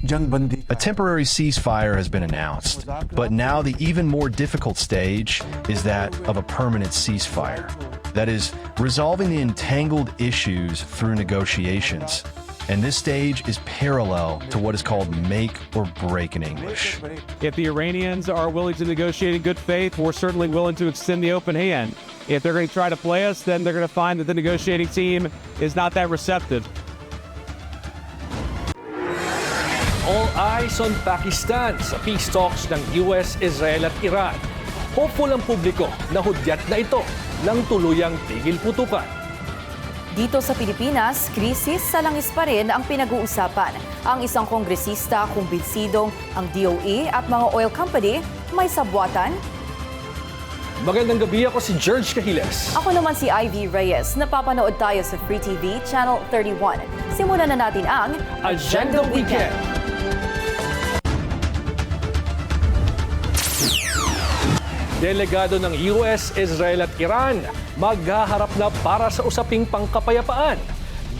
A temporary ceasefire has been announced, but now the even more difficult stage is that of a permanent ceasefire. That is, resolving the entangled issues through negotiations. And this stage is parallel to what is called make or break in English. If the Iranians are willing to negotiate in good faith, we're certainly willing to extend the open hand. If they're going to try to play us, then they're going to find that the negotiating team is not that receptive. All eyes on Pakistan sa peace talks ng US, Israel at Iran. Hopeful ang publiko na hudyat na ito ng tuluyang tigil putukan. Dito sa Pilipinas, krisis sa langis pa rin ang pinag-uusapan. Ang isang kongresista kumbinsidong ang DOE at mga oil company may sabwatan. Magandang gabi, ako si George Cahiles. Ako naman si Ivy Reyes. Napapanood tayo sa Free TV Channel 31. Simulan na natin ang Agenda Weekend. Delegado ng US, Israel at Iran maghaharap na para sa usaping pangkapayapaan.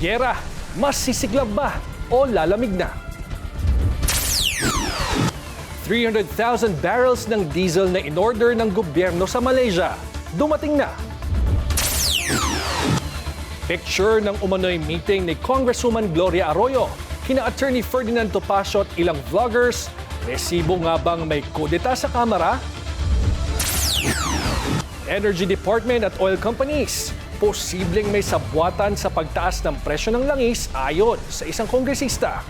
Giyera, mas sisiglab ba o lalamig na? 300,000 barrels ng diesel na in-order ng gobyerno sa Malaysia. Dumating na. Picture ng umano'y meeting ni Congresswoman Gloria Arroyo, kina Attorney Ferdinand Topacio at ilang vloggers. Resibo nga bang may kudeta sa Kamara? Energy Department at oil companies, posibleng may sabwatan sa pagtaas ng presyo ng langis ayon sa isang kongresista.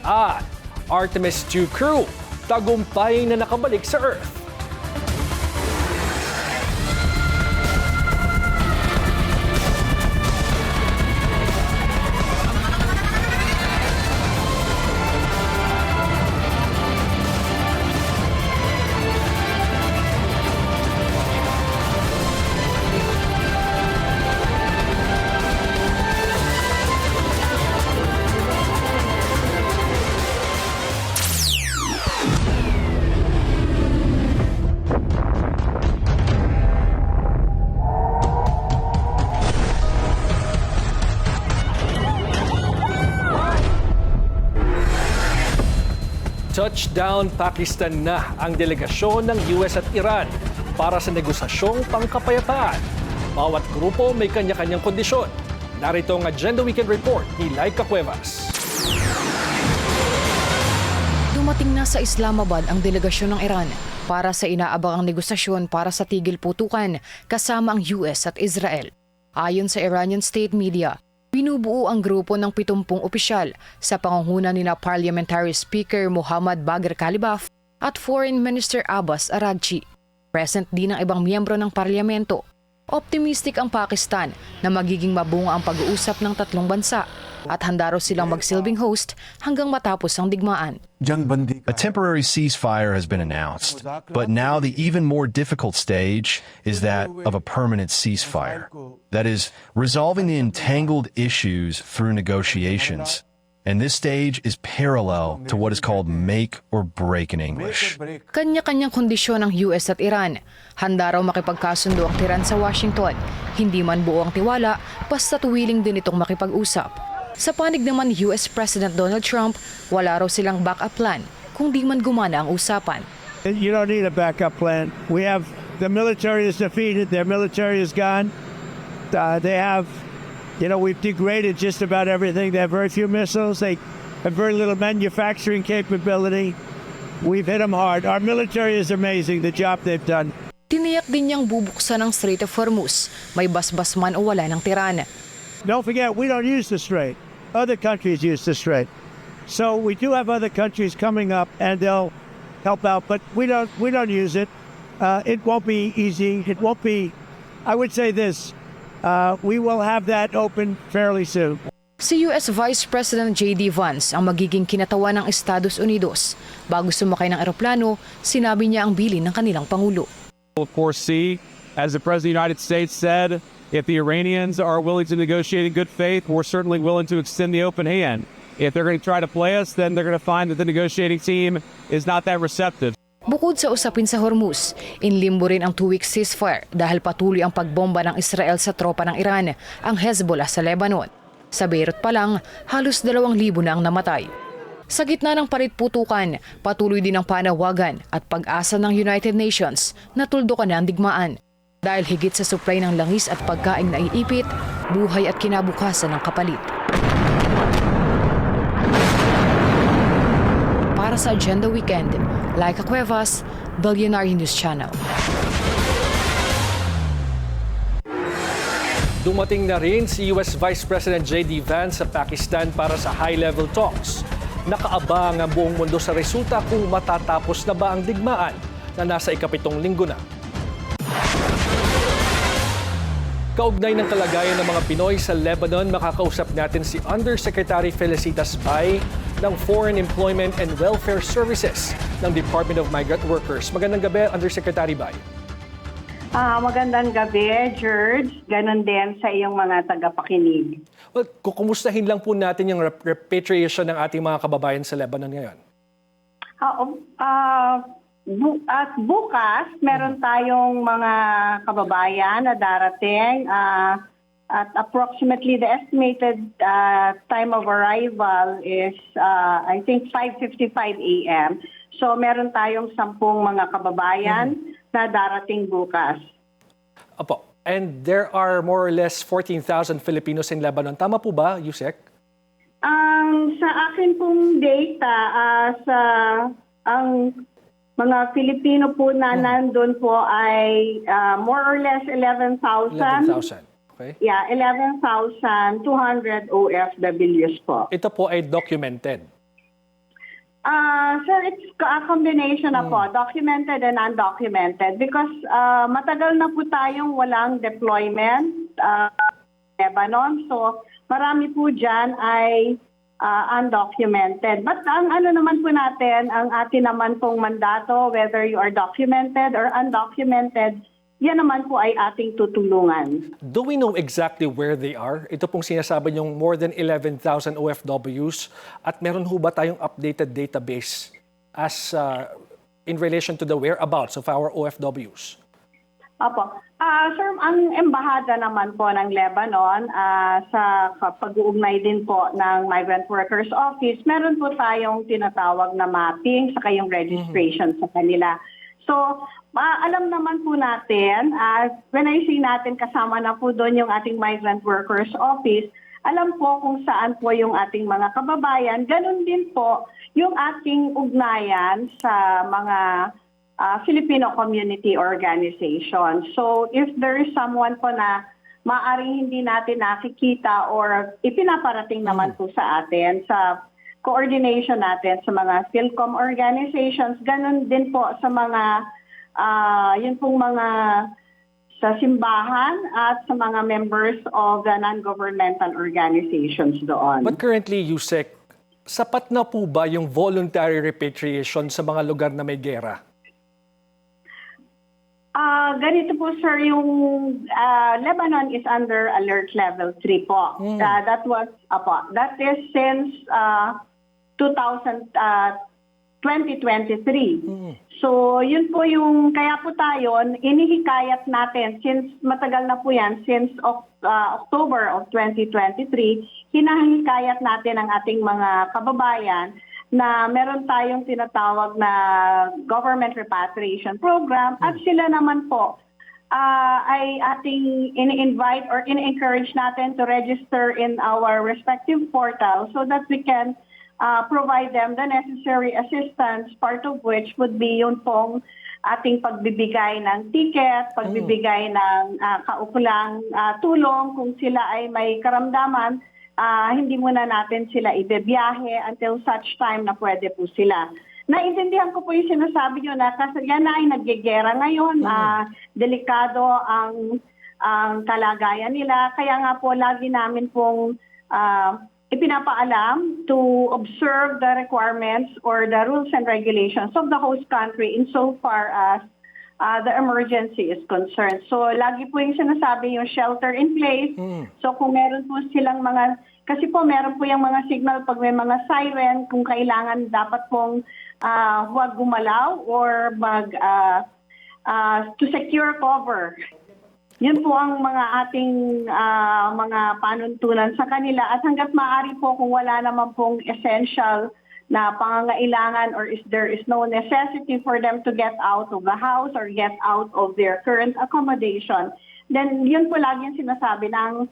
At Artemis II crew, tagumpay na nakabalik sa Earth. Touchdown Pakistan na ang delegasyon ng US at Iran para sa negosasyong pangkapayapaan. Bawat grupo may kanya-kanyang kondisyon. Narito ang Agenda Weekend Report ni Laika Cuevas. Dumating na sa Islamabad ang delegasyon ng Iran para sa inaabangang negosasyon para sa tigil putukan kasama ang US at Israel. Ayon sa Iranian state media, binubuo ang grupo ng 70 opisyal sa pangunguna ni Parliamentary Speaker Mohammad Bagher Kalibaf at Foreign Minister Abbas Araghchi. Present din ang ibang miyembro ng parlamento. Optimistic ang Pakistan na magiging mabunga ang pag-uusap ng tatlong bansa at handa raw silang magsilbing host hanggang matapos ang digmaan. A temporary ceasefire has been announced, but now the even more difficult stage is that of a permanent ceasefire. That is, resolving the entangled issues through negotiations. And this stage is parallel to what is called make or break in English. Kanya-kanyang kondisyon ng US at Iran. Handa raw makipagkasundo ang Tehran sa Washington. Hindi man buo ang tiwala, basta't willing din itong makipag-usap. Sa panig naman ni US President Donald Trump, wala raw silang backup plan kung di man gumana ang usapan. You don't need a backup plan. We have the military is defeated, their military is gone. They have, we've degraded just about everything. They have very few missiles. They have very little manufacturing capability. We've hit them hard. Our military is amazing, the job they've done. Tiniyak din niyang bubuksan ang Strait of Hormuz, may basbas man o wala ng Tehran. Don't forget, we don't use the strait. Other countries use the strait. So we do have other countries coming up and they'll help out, but we don't use it. It won't be easy. It won't be, I would say this, we will have that open fairly soon. Si US Vice President J.D. Vance ang magiging kinatawan ng Estados Unidos. Bago sumakay ng eroplano, sinabi niya ang bilin ng kanilang Pangulo. We'll foresee, as the President of the United States said, if the Iranians are willing to negotiate in good faith, we're certainly willing to extend the open hand. If they're going to try to play us, then they're going to find that the negotiating team is not that receptive. Bukod sa usapin sa Hormuz, inlimbo rin ang 2-week ceasefire dahil patuloy ang pagbomba ng Israel sa tropa ng Iran, ang Hezbollah sa Lebanon. Sa Beirut pa lang, halos 2,000 na ang namatay. Sa gitna ng palit-putukan, patuloy din ang panawagan at pag-asa ng United Nations na tuldukan ang digmaan. Dahil higit sa supply ng langis at pagkaing naiipit, buhay at kinabukasan ng kapalit. Para sa Agenda Weekend, Laika Cuevas, Billionaire News Channel. Dumating na rin si US Vice President J.D. Vance sa Pakistan para sa high-level talks. Nakaabang ang buong mundo sa resulta kung matatapos na ba ang digmaan na nasa ika-7 linggo na. Kaugnay ng kalagayan ng mga Pinoy sa Lebanon, makakausap natin si Undersecretary Felicitas Bay ng Foreign Employment and Welfare Services ng Department of Migrant Workers. Magandang gabi, Undersecretary Bay. Magandang gabi, George. Ganon din sa iyong mga tagapakinig. Well, kukumustahin lang po natin yung repatriation ng ating mga kababayan sa Lebanon ngayon. At bukas, meron tayong mga kababayan na darating at approximately the estimated time of arrival is I think 5:55 a.m. So meron tayong 10 mga kababayan na darating bukas. Apo. And there are more or less 14,000 Filipinos in Lebanon. Tama po ba, Yusek? Sa akin pong data, ang mga Filipino po na nandun po ay more or less 11,000. 11,000. Okay. Yeah, 11,200 OFWs po. Ito po ay documented. Sir, it's a combination na po, documented and undocumented because matagal na po tayong walang deployment Lebanon. So, marami po dyan ay undocumented. But ang ano naman po natin, ang atin naman pong mandato, whether you are documented or undocumented, yan naman po ay ating tutulungan. Do we know exactly where they are? Ito pong sinasabi niyong more than 11,000 OFWs at meron ho ba tayong updated database as in relation to the whereabouts of our OFWs? Opo. Sir, ang embahada naman po ng Lebanon sa pag-uugnay din po ng Migrant Workers Office, meron po tayong tinatawag na mapping sa kayong registration sa kanila. So, alam naman po natin, when I say natin, kasama na po doon yung ating Migrant Workers Office, alam po kung saan po yung ating mga kababayan. Ganun din po yung ating ugnayan sa mga Filipino community organization. So, if there is someone po na maaaring hindi natin nakikita or ipinaparating naman po sa atin sa coordination natin sa mga PhilCom organizations, ganun din po sa mga yun pong mga sa simbahan at sa mga members of the non-governmental organizations doon. But currently, Yusek, sapat na po ba yung voluntary repatriation sa mga lugar na may gera? Ganito po, sir, yung Lebanon is under alert level 3 po. That is since 2023. So, yun po yung, kaya po tayo, inihikayat natin, since matagal na po yan, since October of 2023, hinahikayat natin ang ating mga kababayan na meron tayong tinatawag na government repatriation program at sila naman po ay ating in-invite or in-encourage natin to register in our respective portal so that we can provide them the necessary assistance, part of which would be yun pong ating pagbibigay ng ticket, pagbibigay ng kaukulang tulong kung sila ay may karamdaman, hindi muna natin sila ibibiyahe until such time na pwede po sila. Naintindihan ko po yung sinasabi nyo na kasi yan na ay naggegera ngayon, delikado ang kalagayan nila. Kaya nga po lagi namin pong ipinapaalam to observe the requirements or the rules and regulations of the host country insofar as the emergency is concerned. So, lagi po yung sinasabi yung shelter in place. So, kung meron po silang mga, kasi po meron po yung mga signal pag may mga siren, kung kailangan dapat pong huwag gumalaw or to secure cover. Yun po ang mga ating mga panuntunan sa kanila at hangga't maaari po kung wala naman pong essential na pangangailangan or if there is no necessity for them to get out of the house or get out of their current accommodation, then yun po lagi yung sinasabi ng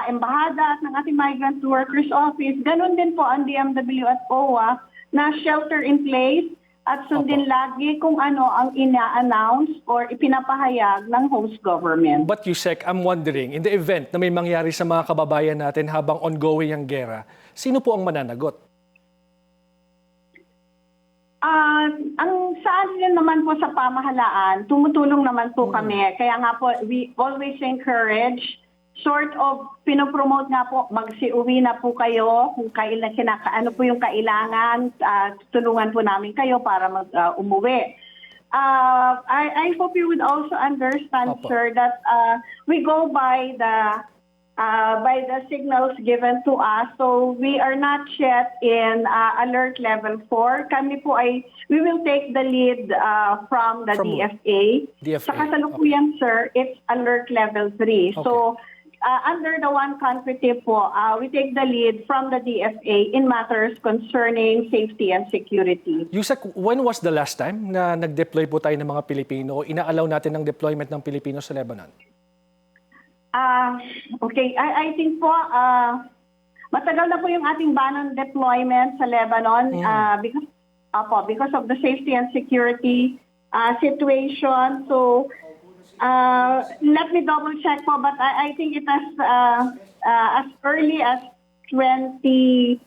embahada at ng ating Migrant Workers Office. Ganon din po ang DMW at OWA na shelter in place at sundin lagi kung ano ang ina-announce or ipinapahayag ng host government. But Yusek, I'm wondering, in the event na may mangyari sa mga kababayan natin habang ongoing ang gera, sino po ang mananagot? Ang saan din naman po sa pamahalaan, tumutulong naman po kami. Kaya nga po, we always encourage, sort of pinopromote nga po, magsiuwi na po kayo kung ano po yung kailangan, tulungan po namin kayo para umuwi. I hope you would also understand, sir, that we go by the signals given to us. So we are not yet in alert level 4. Kami po we will take the lead from the DFA. Sa kasalukuyan, sir, it's alert level 3. Okay. So under the one country tip po, we take the lead from the DFA in matters concerning safety and security. Yusek, when was the last time na nag-deploy po tayo ng mga Pilipino o ina-allow natin ng deployment ng Pilipino sa Lebanon? Okay, I think po, matagal na po yung ating ban on deployment sa Lebanon because of the safety and security situation. So, let me double check po, but I think it has as early as 2017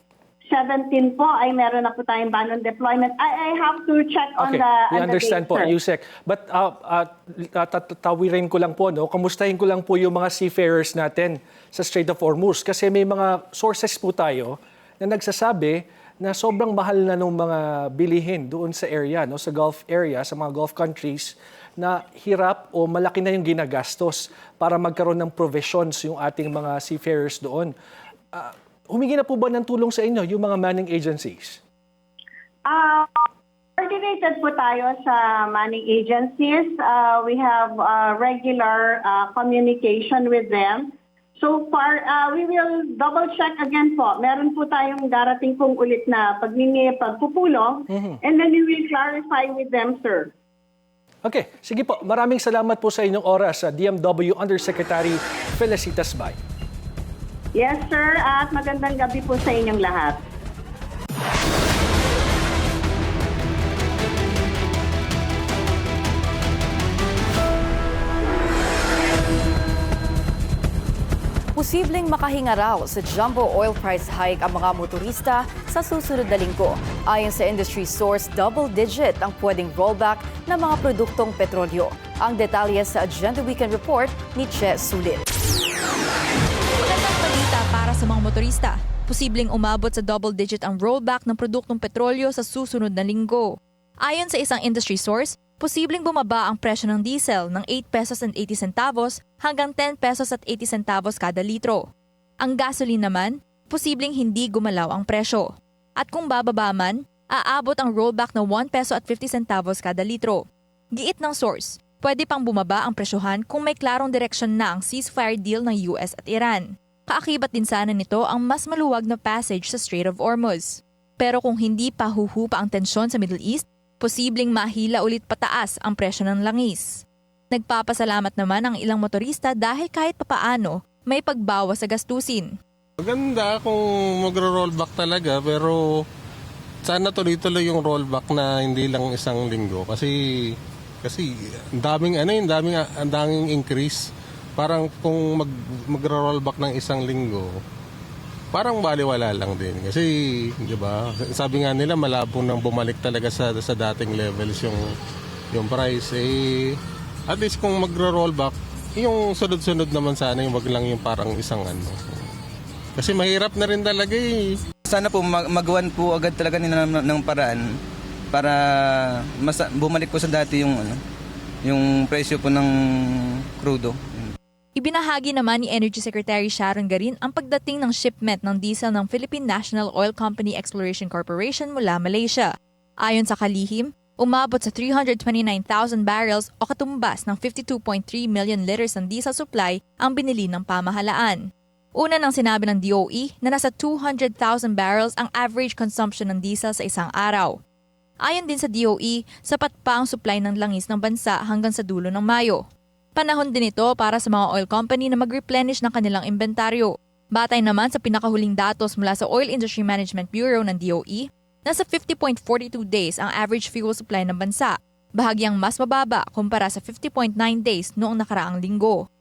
po ay meron na po tayong ban on deployment. I have to check on the we understand po, Yusek. But tawirin ko lang po, kamustahin ko lang po yung mga seafarers natin sa Strait of Hormuz. Kasi may mga sources po tayo na nagsasabi na sobrang mahal na ng mga bilihin doon sa area, sa Gulf area, sa mga Gulf countries, na hirap o malaki na yung ginagastos para magkaroon ng provisions yung ating mga seafarers doon. Humingi na po ba ng tulong sa inyo yung mga manning agencies? Coordinated po tayo sa manning agencies. We have regular communication with them. So far, we will double check again po. Meron po tayong darating pong ulit na pagpupulong and then we will clarify with them, sir. Okay, sige po. Maraming salamat po sa inyong oras, DMW Undersecretary Felicitas Bay. Yes, sir. At magandang gabi po sa inyong lahat. Posibleng makahinga raw sa jumbo oil price hike ang mga motorista sa susunod na linggo. Ayon sa industry source, double-digit ang pwedeng rollback ng mga produktong petrolyo. Ang detalye sa Agenda Weekend Report ni Che Sulit. Magandang balita para sa mga motorista. Posibleng umabot sa double-digit ang rollback ng produktong petrolyo sa susunod na linggo. Ayon sa isang industry source, posibleng bumaba ang presyo ng diesel ng 8 pesos and 80 centavos hanggang 10 pesos at 80 centavos kada litro. Ang gasoline naman, posibleng hindi gumalaw ang presyo. At kung bababa man, aabot ang rollback na 1 peso at 50 centavos kada litro. Giit ng source, pwede pang bumaba ang presyohan kung may klarong direksyon na ang ceasefire deal ng US at Iran. Kaakibat din sana nito ang mas maluwag na passage sa Strait of Hormuz. Pero kung hindi pa huhupa ang tensyon sa Middle East, posibleng mahila ulit pataas ang presyo ng langis. Nagpapasalamat naman ang ilang motorista dahil kahit papaano may pagbawas sa gastusin. Maganda kung magro-rollback talaga pero sana tuloy-tuloy yung rollback na hindi lang isang linggo kasi ang daming increase. Parang kung magro-rollback ng isang linggo, parang baliwala lang din. Kasi, di ba, sabi nga nila malabo nang bumalik talaga sa dating levels yung price. At least kung magro-rollback, yung sunod-sunod naman sana yung wag lang yung parang isang ano. Kasi mahirap na rin talaga eh. Sana po magawan po agad talaga nila ng paraan para bumalik po sa dati yung presyo po ng crudo. Ibinahagi naman ni Energy Secretary Sharon Garin ang pagdating ng shipment ng diesel ng Philippine National Oil Company Exploration Corporation mula Malaysia. Ayon sa kalihim, umabot sa 329,000 barrels o katumbas ng 52.3 million liters ng diesel supply ang binili ng pamahalaan. Una nang sinabi ng DOE na nasa 200,000 barrels ang average consumption ng diesel sa isang araw. Ayon din sa DOE, sapat pa ang supply ng langis ng bansa hanggang sa dulo ng Mayo. Panahon din ito para sa mga oil company na mag-replenish ng kanilang inventaryo. Batay naman sa pinakahuling datos mula sa Oil Industry Management Bureau ng DOE, nasa 50.42 days ang average fuel supply ng bansa, bahagyang mas mababa kumpara sa 50.9 days noong nakaraang linggo.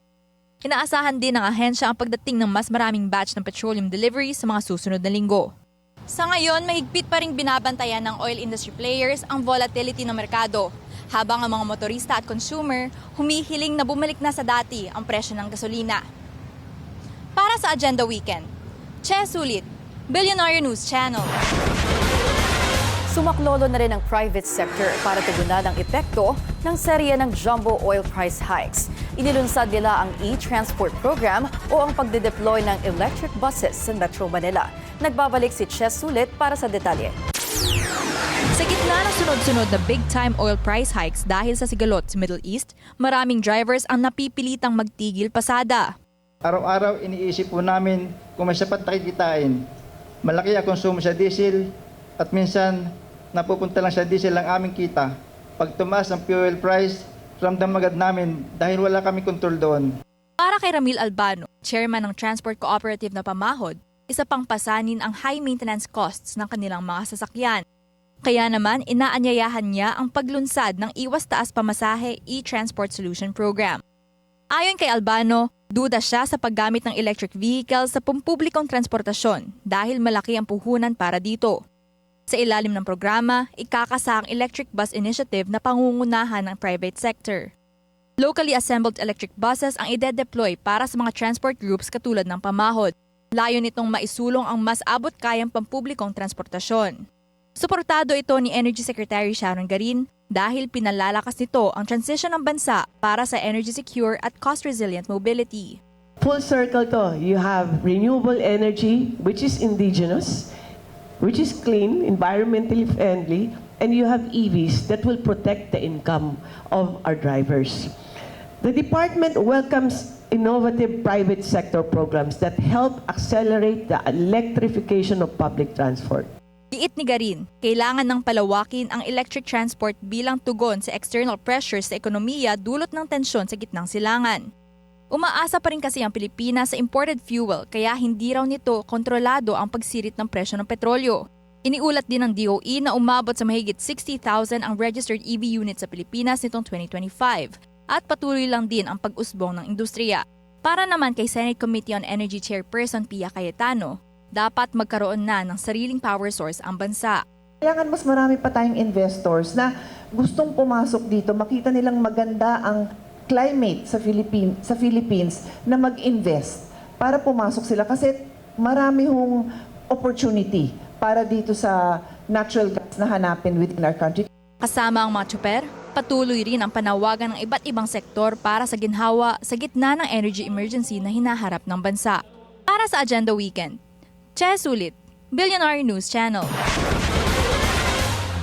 Inaasahan din ng ahensya ang pagdating ng mas maraming batch ng petroleum delivery sa mga susunod na linggo. Sa ngayon, mahigpit pa ring binabantayan ng oil industry players ang volatility ng merkado, habang ang mga motorista at consumer humihiling na bumalik na sa dati ang presyo ng gasolina. Para sa Agenda Weekend, Che Sulit, Billionaire News Channel. Sumaklolo na rin ang private sector para tugunan ang epekto ng serye ng jumbo oil price hikes. Inilunsad nila ang e-transport program o ang pagde-deploy ng electric buses sa Metro Manila. Nagbabalik si Ches Sulit para sa detalye. Sa gitna ng sunod-sunod na big-time oil price hikes dahil sa sigalot sa Middle East, maraming drivers ang napipilitang magtigil pasada. Araw-araw iniisip po namin kung may sapat na kikitain. Malaki ang konsumo sa diesel at minsan napupunta lang sa diesel ang aming kita. Pag tumaas ang fuel price, ramdam agad namin dahil wala kami kontrol doon. Para kay Ramil Albano, chairman ng Transport Cooperative na Pamahod, isa pang pasanin ang high maintenance costs ng kanilang mga sasakyan. Kaya naman, inaanyayahan niya ang paglunsad ng Iwas Taas Pamasahe e-Transport Solution Program. Ayon kay Albano, duda siya sa paggamit ng electric vehicles sa pampublikong transportasyon dahil malaki ang puhunan para dito. Sa ilalim ng programa, ikakasa ang Electric Bus Initiative na pangungunahan ng private sector. Locally assembled electric buses ang ide-deploy para sa mga transport groups katulad ng Pamahod. Layo nitong maisulong ang mas abot kayang pampublikong transportasyon. Suportado ito ni Energy Secretary Sharon Garin dahil pinalalakas nito ang transition ng bansa para sa energy secure at cost-resilient mobility. Full circle to. You have renewable energy, which is indigenous, which is clean, environmentally friendly, and you have EVs that will protect the income of our drivers. The department welcomes innovative private sector programs that help accelerate the electrification of public transport. Giit ni Garin, kailangan ng palawakin ang electric transport bilang tugon sa external pressures sa ekonomiya dulot ng tensyon sa gitnang silangan. Umaasa pa rin kasi ang Pilipinas sa imported fuel kaya hindi raw nito kontrolado ang pagsirit ng presyo ng petrolyo. Iniulat din ng DOE na umabot sa mahigit 60,000 ang registered EV units sa Pilipinas nitong 2025 at patuloy lang din ang pag-usbong ng industriya. Para naman kay Senate Committee on Energy Chairperson Pia Cayetano, dapat magkaroon na ng sariling power source ang bansa. Kailangan mas marami pa tayong investors na gustong pumasok dito, makita nilang maganda ang climate sa Philippines na mag-invest para pumasok sila kasi marami hong opportunity para dito sa natural gas na hanapin within our country. Kasama ang mga tsuper, patuloy rin ang panawagan ng iba't ibang sektor para sa ginhawa sa gitna ng energy emergency na hinaharap ng bansa. Para sa Agenda Weekend, Che Sulit, Billionaire News Channel.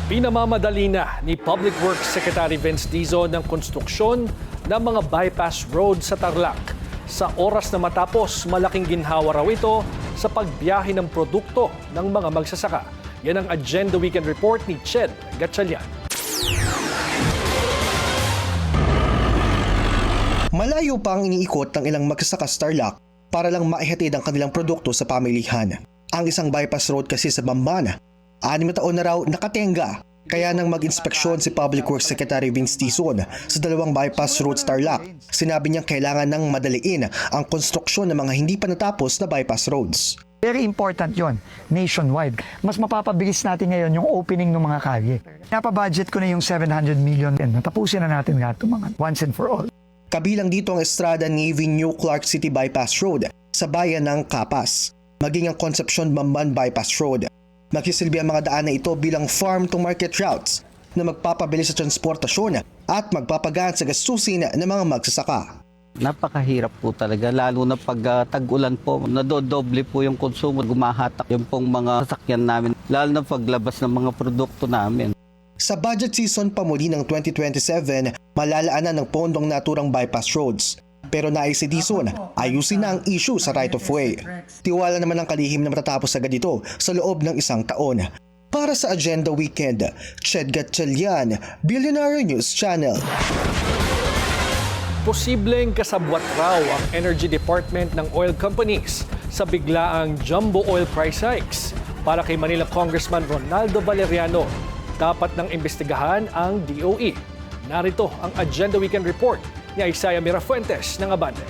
Pinamamadali na ni Public Works Secretary Vince Dizon ng konstruksyon ng mga bypass road sa Tarlac. Sa oras na matapos, malaking ginhawa raw ito sa pagbiyahe ng produkto ng mga magsasaka. Yan ang Agenda Weekend Report ni Ched Gatchalian. Malayo pa ang iniikot ng ilang magsasaka sa Tarlac para lang maihatid ang kanilang produkto sa pamilihan. Ang isang bypass road kasi sa Bamban, 6 taon na raw nakatenga. Kaya nang mag-inspeksyon si Public Works Secretary Vince Dizon sa 2 bypass roads Tarlac, sinabi niyang kailangan nang madaliin ang konstruksyon ng mga hindi pa natapos na bypass roads. Very important yon nationwide. Mas mapapabilis natin ngayon yung opening ng mga kalye. Napabudget ko na yung 700 million. Natapusin na natin lahat mga once and for all. Kabilang dito ang Estrada Navy New Clark City Bypass Road sa bayan ng Capas, maging ang Concepcion Bamban Bypass Road. Magsisilbi ang mga daan na ito bilang farm-to-market routes na magpapabilis sa transportasyon at magpapagaan sa gastusin ng mga magsasaka. Napakahirap po talaga, lalo na pag tag-ulan po, nadodoble po yung konsumo, gumahatak yung pong mga sasakyan namin, lalo na paglabas ng mga produkto namin. Sa budget season pa muli ng 2027, malalaanan ng pondong naturang bypass roads. Pero nais si Dizon, ayusin na ang issue sa right of way. Tiwala naman ang kalihim na matatapos agad ito sa loob ng isang taon. Para sa Agenda Weekend, Ched Gatchalian, Billionaire News Channel. Posibleng kasabwat raw ang Energy Department ng oil companies sa biglaang jumbo oil price hikes. Para kay Manila Congressman Ronaldo Valeriano, dapat nang imbestigahan ang DOE. Narito ang Agenda Weekend Report ni Isaiah Mirafuentes ng Abante.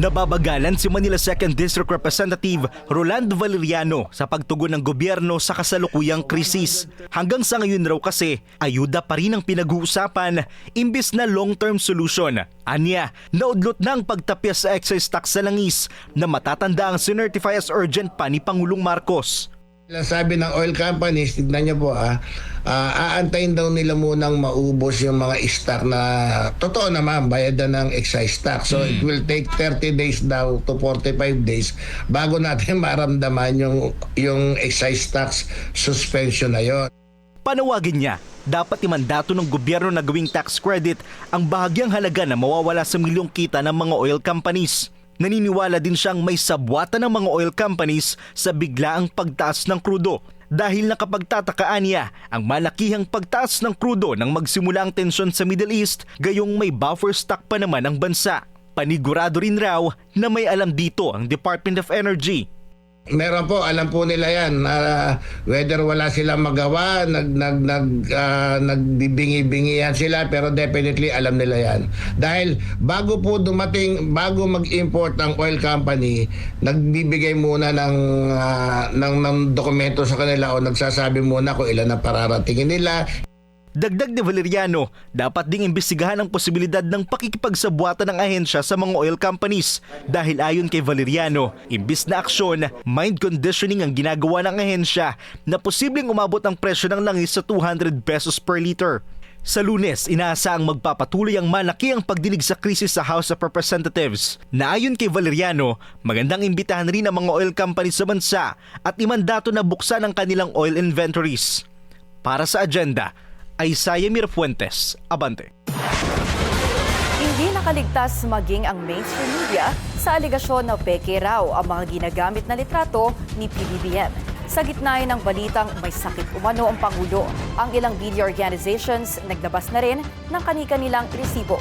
Nababagalan si Manila 2nd District Representative Rolando Valeriano sa pagtugon ng gobyerno sa kasalukuyang krisis. Hanggang sa ngayon raw kasi, ayuda pa rin ang pinag-uusapan imbis na long-term solution. Anya, naudlot na ang pagtapyas sa excise tax sa langis na matatanda ang sinertify as urgent pa ni Pangulong Marcos. Sabi ng oil companies, tignan niyo po aantayin daw nila munang maubos yung mga stock na totoo naman, bayad na ng excise tax. So it will take 30 days daw to 45 days bago natin maramdaman yung excise tax suspension na yon. Panawagin niya, dapat imandato ng gobyerno na gawing tax credit ang bahagyang halaga na mawawala sa milyong kita ng mga oil companies. Naniniwala din siyang may sabwatan ng mga oil companies sa biglaang pagtaas ng krudo dahil nakapagtatakaan niya ang malakihang pagtaas ng krudo nang magsimula ang tensyon sa Middle East gayong may buffer stock pa naman ang bansa. Panigurado rin raw na may alam dito ang Department of Energy. Meron po, alam po nila yan. Whether wala silang magawa, nagbibingi-bingihan sila, pero definitely alam nila yan. Dahil bago mag-import ang oil company, nagbibigay muna ng dokumento sa kanila o nagsasabi muna kung ilan ang pararatingin nila. Dagdag ni Valeriano, dapat ding imbestigahan ang posibilidad ng pakikipagsabwatan ng ahensya sa mga oil companies dahil ayon kay Valeriano, imbis na aksyon, mind conditioning ang ginagawa ng ahensya na posibleng umabot ang presyo ng langis sa 200 pesos per liter. Sa Lunes, inaasahang magpapatuloy ang malaki ang pagdinig sa krisis sa House of Representatives na ayon kay Valeriano, magandang imbitahan rin ang mga oil companies sa bansa at imandato na buksan ang kanilang oil inventories. Para sa Agenda, Isaiah Mirafuentes, Abante. Hindi nakaligtas maging ang mainstream media sa aligasyon na peke raw ang mga ginagamit na litrato ni PBBM. Sa gitna ng balitang may sakit umano ang Pangulo, ang ilang media organizations naglabas na rin ng kani-kanilang resibo.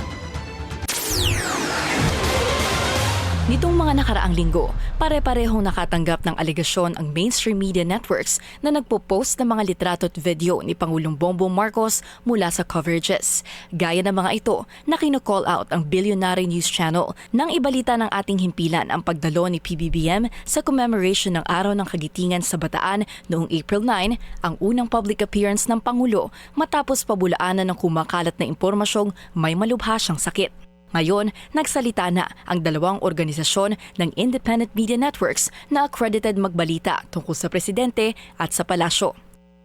Nitong mga nakaraang linggo, pare-parehong nakatanggap ng aligasyon ang mainstream media networks na nagpo-post ng mga litrato at video ni Pangulong Bongbong Marcos mula sa coverages. Gaya ng mga ito na kino-call out ang Billionaire News Channel nang ibalita ng ating himpilan ang pagdalo ni PBBM sa commemoration ng Araw ng Kagitingan sa Bataan noong April 9, ang unang public appearance ng Pangulo matapos pabulaanan ng kumakalat na impormasyong may malubha siyang sakit. Ngayon, nagsalita na ang dalawang organisasyon ng independent media networks na accredited magbalita tungkol sa presidente at sa palasyo.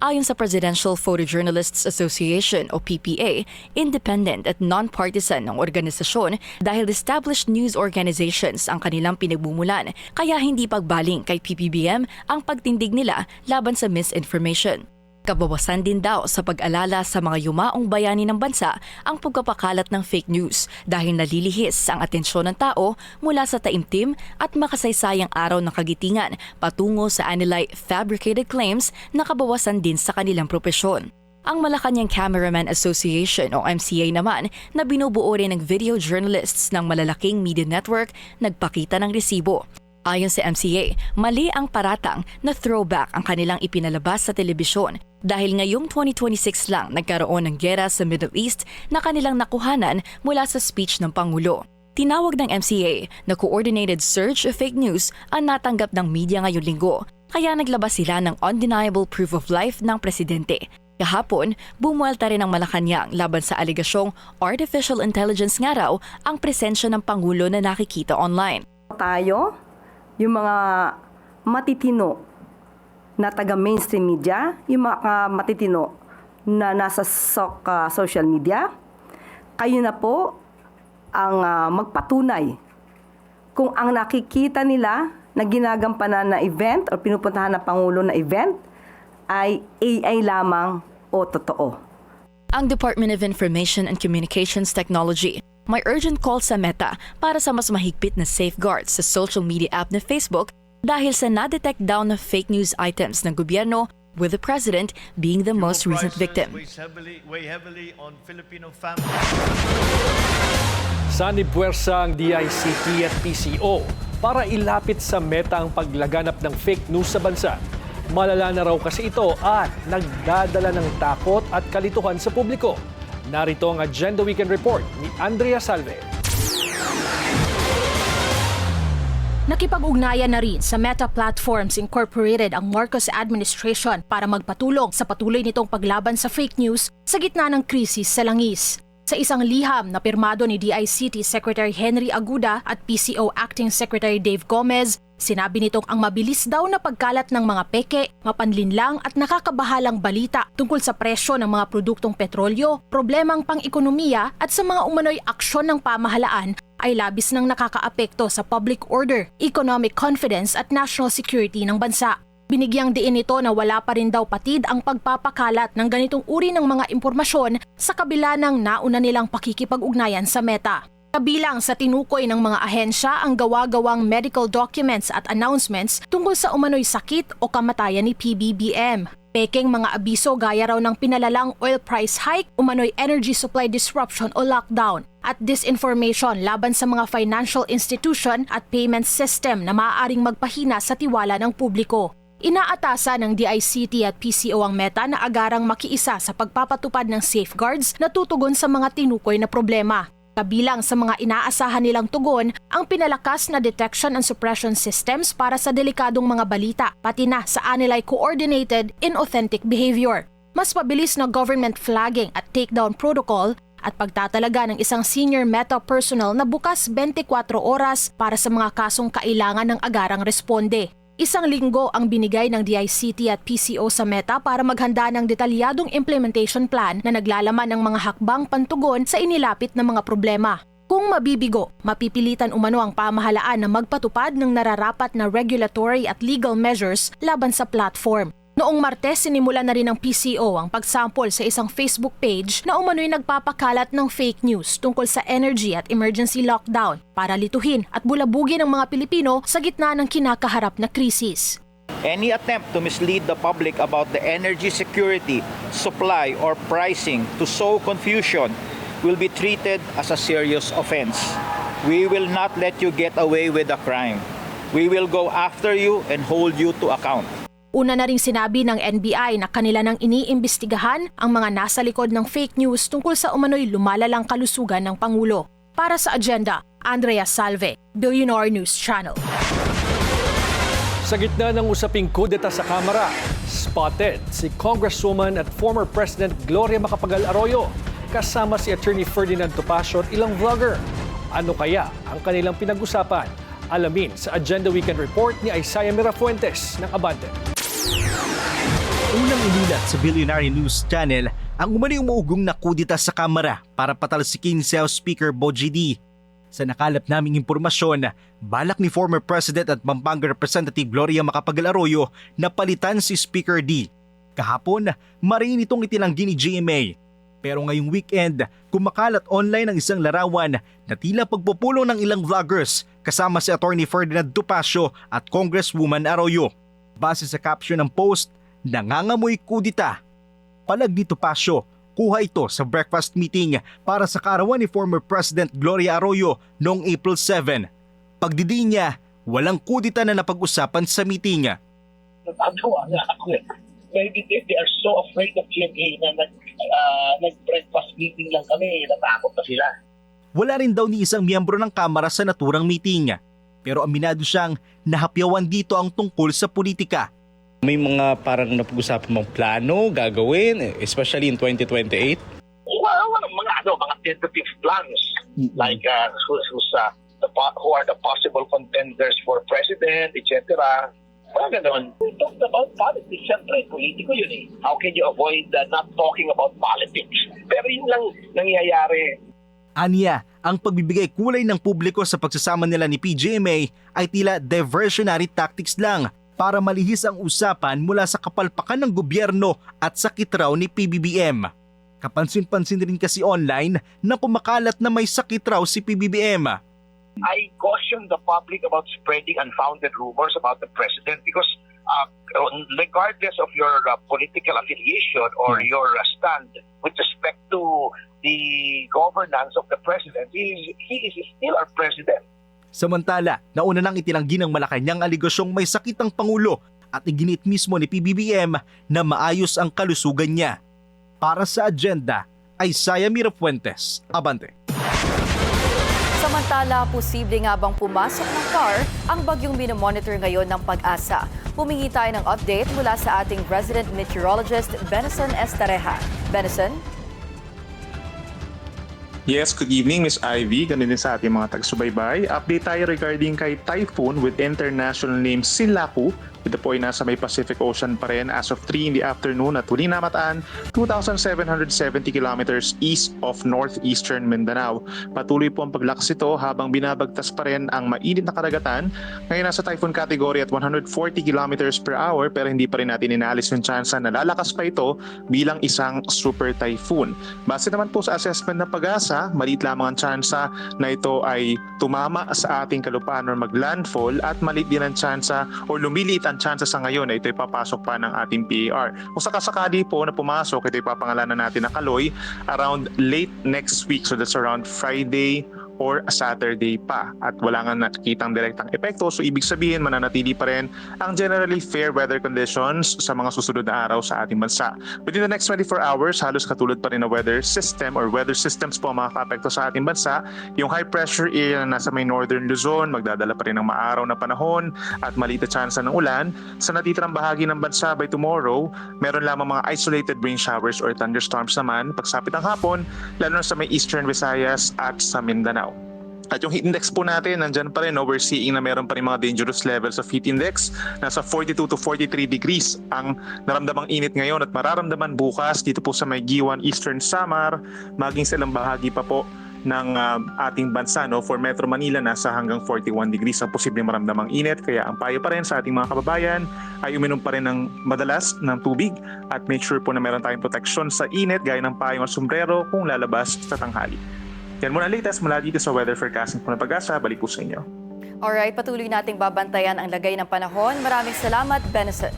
Ayon sa Presidential Photojournalists Association o PPA, independent at non-partisan ng organisasyon dahil established news organizations ang kanilang pinagmumulan, kaya hindi pagbaling kay PBBM ang pagtindig nila laban sa misinformation. Kabawasan din daw sa pag-alala sa mga yumaong bayani ng bansa ang pagpapakalat ng fake news dahil nalilihis ang atensyon ng tao mula sa taimtim at makasaysayang araw ng kagitingan patungo sa anilay fabricated claims na kabawasan din sa kanilang propesyon. Ang Malacanang Cameraman Association o MCA naman na binubuo rin ng video journalists ng malalaking media network nagpakita ng resibo. Ayon sa MCA, mali ang paratang na throwback ang kanilang ipinalabas sa telebisyon dahil ngayong 2026 lang nagkaroon ng gera sa Middle East na kanilang nakuhanan mula sa speech ng Pangulo. Tinawag ng MCA na coordinated surge of fake news ang natanggap ng media ngayong linggo, kaya naglabas sila ng undeniable proof of life ng presidente. Kahapon, bumuelta rin ang Malacanang laban sa aligasyong artificial intelligence nga raw ang presensya ng Pangulo na nakikita online. Tayo, yung mga matitino na taga-mainstream media, yung mga matitino na nasa social media, kayo na po ang magpatunay kung ang nakikita nila na ginagampanan na event o pinupuntahan ng Pangulo na event ay AI lamang o totoo. Ang Department of Information and Communications Technology may urgent call sa Meta para sa mas mahigpit na safeguards sa social media app na Facebook dahil sa na-detect daw na fake news items ng gobyerno, with the president being the most recent victim. Weigh heavily on Filipino families. Sanib-puwersa ang DICT at PCO para ilapit sa Meta ang paglaganap ng fake news sa bansa. Malala na raw kasi ito at nagdadala ng takot at kalituhan sa publiko. Narito ang Agenda Weekend Report ni Andrea Salve. Nakipag-ugnayan na rin sa Meta Platforms Incorporated ang Marcos administration para magpatulong sa patuloy nitong paglaban sa fake news sa gitna ng krisis sa langis. Sa isang liham na pirmado ni DICT Secretary Henry Aguda at PCO Acting Secretary Dave Gomez, sinabi nitong ang mabilis daw na pagkalat ng mga peke, mapanlinlang at nakakabahalang balita tungkol sa presyo ng mga produktong petrolyo, problemang pang-ekonomiya at sa mga umano'y aksyon ng pamahalaan ay labis nang nakakaapekto sa public order, economic confidence at national security ng bansa. Binigyang diin nito na wala pa rin daw patid ang pagpapakalat ng ganitong uri ng mga impormasyon sa kabila ng nauna nilang pakikipag-ugnayan sa Meta. Kabilang sa tinukoy ng mga ahensya ang gawa-gawang medical documents at announcements tungkol sa umano'y sakit o kamatayan ni PBBM. Pekeng mga abiso gaya raw ng pinalalang oil price hike, umano'y energy supply disruption o lockdown, at disinformation laban sa mga financial institution at payment system na maaaring magpahina sa tiwala ng publiko. Inaatasan ng DICT at PCO ang Meta na agarang makiisa sa pagpapatupad ng safeguards na tutugon sa mga tinukoy na problema. Kabilang sa mga inaasahan nilang tugon ang pinalakas na detection and suppression systems para sa delikadong mga balita, pati na sa anilay coordinated inauthentic behavior. Mas mabilis na government flagging at takedown protocol at pagtatalaga ng isang senior Meta personnel na bukas 24 oras para sa mga kasong kailangan ng agarang responde. Isang linggo ang binigay ng DICT at PCO sa Meta para maghanda ng detalyadong implementation plan na naglalaman ng mga hakbang pantugon sa inilapit na mga problema. Kung mabibigo, mapipilitan umano ang pamahalaan na magpatupad ng nararapat na regulatory at legal measures laban sa platform. Noong Martes, sinimulan na rin ng PCO ang pagsample sa isang Facebook page na umano'y nagpapakalat ng fake news tungkol sa energy at emergency lockdown para lituhin at bulabugin ang mga Pilipino sa gitna ng kinakaharap na krisis. Any attempt to mislead the public about the energy security, supply, or pricing to sow confusion will be treated as a serious offense. We will not let you get away with a crime. We will go after you and hold you to account. Una na ring sinabi ng NBI na kanila nang iniimbestigahan ang mga nasa likod ng fake news tungkol sa umano'y lumalalang kalusugan ng Pangulo. Para sa Agenda, Andrea Salve, Billionaire News Channel. Sa gitna ng usaping kudeta sa Kamara, spotted si Congresswoman at former President Gloria Macapagal-Arroyo kasama si Attorney Ferdinand Topacio at ilang vlogger. Ano kaya ang kanilang pinag-usapan? Alamin sa Agenda Weekend Report ni Isaiah Mirafuentes ng Abante. Unang inulat sa Billionaire News Channel ang umano'y umuugong na kudeta sa Kamara para patalsikin si House Speaker Bogie D. Sa nakalap naming impormasyon, balak ni former President at Pampanga Representative Gloria Macapagal-Arroyo na palitan si Speaker D. Kahapon, marin itong itinanggi ni GMA. Pero ngayong weekend, kumakalat online ang isang larawan na tila pagpupulong ng ilang vloggers kasama si Attorney Ferdinand Topacio at Congresswoman Arroyo. Base sa caption ng post, nangangamoy kudeta. Palag ni Topacio, kuha ito sa breakfast meeting para sa karawan ni former President Gloria Arroyo noong April 7. Pagdidiin niya, walang kudeta na napag-usapan sa meeting. Natatawa nga ako eh. Maybe they are so afraid of GMA na nag-breakfast meeting lang kami, natakot na sila. Wala rin daw ni isang miyembro ng Kamara sa naturang meeting. Pero aminado siyang nahapyawan dito ang tungkol sa politika. May mga parang napag-usapan mong plano gagawin, especially in 2028? Mga tentative plans, like who are the possible contenders for president, etc. Mga ganon. We talked about politics. Siyempre, politiko yun eh. How can you avoid not talking about politics? Pero yun lang nangyayari. Aniya, ang pagbibigay kulay ng publiko sa pagsasama nila ni PGMA ay tila diversionary tactics lang para malihis ang usapan mula sa kapalpakan ng gobyerno at sakit raw ni PBBM. Kapansin-pansin rin kasi online na kumakalat na may sakit raw si PBBM. I caution the public about spreading unfounded rumors about the president because regardless of your political affiliation or your stand with respect to the governance of the president, he is still our president. Samantala, nauna nang itinanggi ng Malacanang aligasyong may sakit ang Pangulo at iginit mismo ni PBBM na maayos ang kalusugan niya. Para sa agenda, Isaiah Mirafuentes, Abante. Samantala, posible nga bang pumasok ng car ang bagyong minomonitor ngayon ng Pag-asa? Humingi tayo ng update mula sa ating resident meteorologist Benson Estareja. Benson? Yes, good evening, Miss Ivy. Ganun din sa ating mga taga-subaybay. Update tayo regarding kay typhoon with international name Silaku. Ito po ay nasa may Pacific Ocean pa rin as of 3 in the afternoon at huli namataan 2,770 kilometers east of northeastern Mindanao. Patuloy po ang paglakas ito habang binabagtas pa rin ang mainit na karagatan. Ngayon nasa typhoon category at 140 kilometers per hour pero hindi pa rin natin inaalis yung tsansa na lalakas pa ito bilang isang super typhoon. Base naman po sa assessment ng Pag-asa, maliit lamang ang tsansa na ito ay tumama sa ating kalupaan or maglandfall at maliit din ang tsansa o lumiliit ang tsansa sa ngayon na ito ay papasok pa ng ating PAR. Kung sakasakali po na pumasok, ito ay papangalanan natin na Kaloy around late next week. So that's around Friday or Saturday pa. At wala nga nakikitang direktang epekto. So ibig sabihin, mananatili pa rin ang generally fair weather conditions sa mga susunod na araw sa ating bansa. Within the next 24 hours, halos katulad pa rin na weather system or weather systems po ang makaka-apekto sa ating bansa. Yung high pressure area na nasa may northern Luzon, magdadala pa rin ng maaraw na panahon at maliit na tsansa ng ulan. Sa natitirang bahagi ng bansa by tomorrow, meron lamang mga isolated rain showers or thunderstorms naman pagsapit ng hapon, lalo na sa may eastern Visayas at sa Mindanao. At yung heat index po natin, nandyan pa rin. No? We're seeing na meron pa rin mga dangerous levels of heat index. Nasa 42 to 43 degrees ang naramdamang init ngayon at mararamdaman bukas dito po sa may Giwan, Eastern Samar, maging sa ilang bahagi pa po ng ating bansa. No? For Metro Manila, nasa hanggang 41 degrees ang posibleng maramdamang init. Kaya ang payo pa rin sa ating mga kababayan ay uminom pa rin ng madalas ng tubig at make sure po na meron tayong protection sa init gaya ng payong at sombrero kung lalabas sa tanghali. Yan muna latest mula dito sa weather forecasting po ng Pag-asa. Balik po sa inyo. Alright, patuloy nating babantayan ang lagay ng panahon. Maraming salamat, Benson.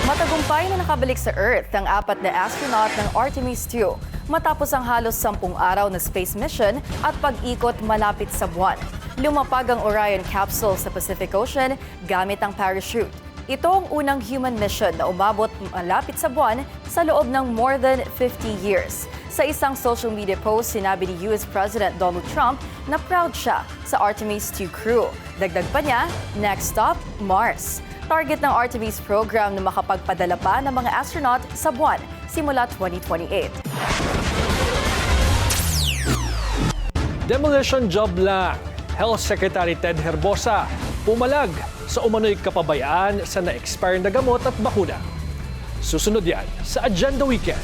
Matagumpay na nakabalik sa Earth ang 4 na astronaut ng Artemis 2 matapos ang halos 10 araw na space mission at pag-ikot malapit sa buwan. Lumapag ang Orion capsule sa Pacific Ocean gamit ang parachute. Ito ang unang human mission na umabot malapit sa buwan sa loob ng more than 50 years. Sa isang social media post, sinabi ni US President Donald Trump na proud siya sa Artemis 2 crew. Dagdag pa niya, next stop, Mars. Target ng Artemis program na makapagpadala pa ng mga astronaut sa buwan simula 2028. Demolition job lang. Health Secretary Ted Herbosa pumalag sa umano'y kapabayaan sa na-expire na gamot at bakuna. Susunod yan sa Agenda Weekend.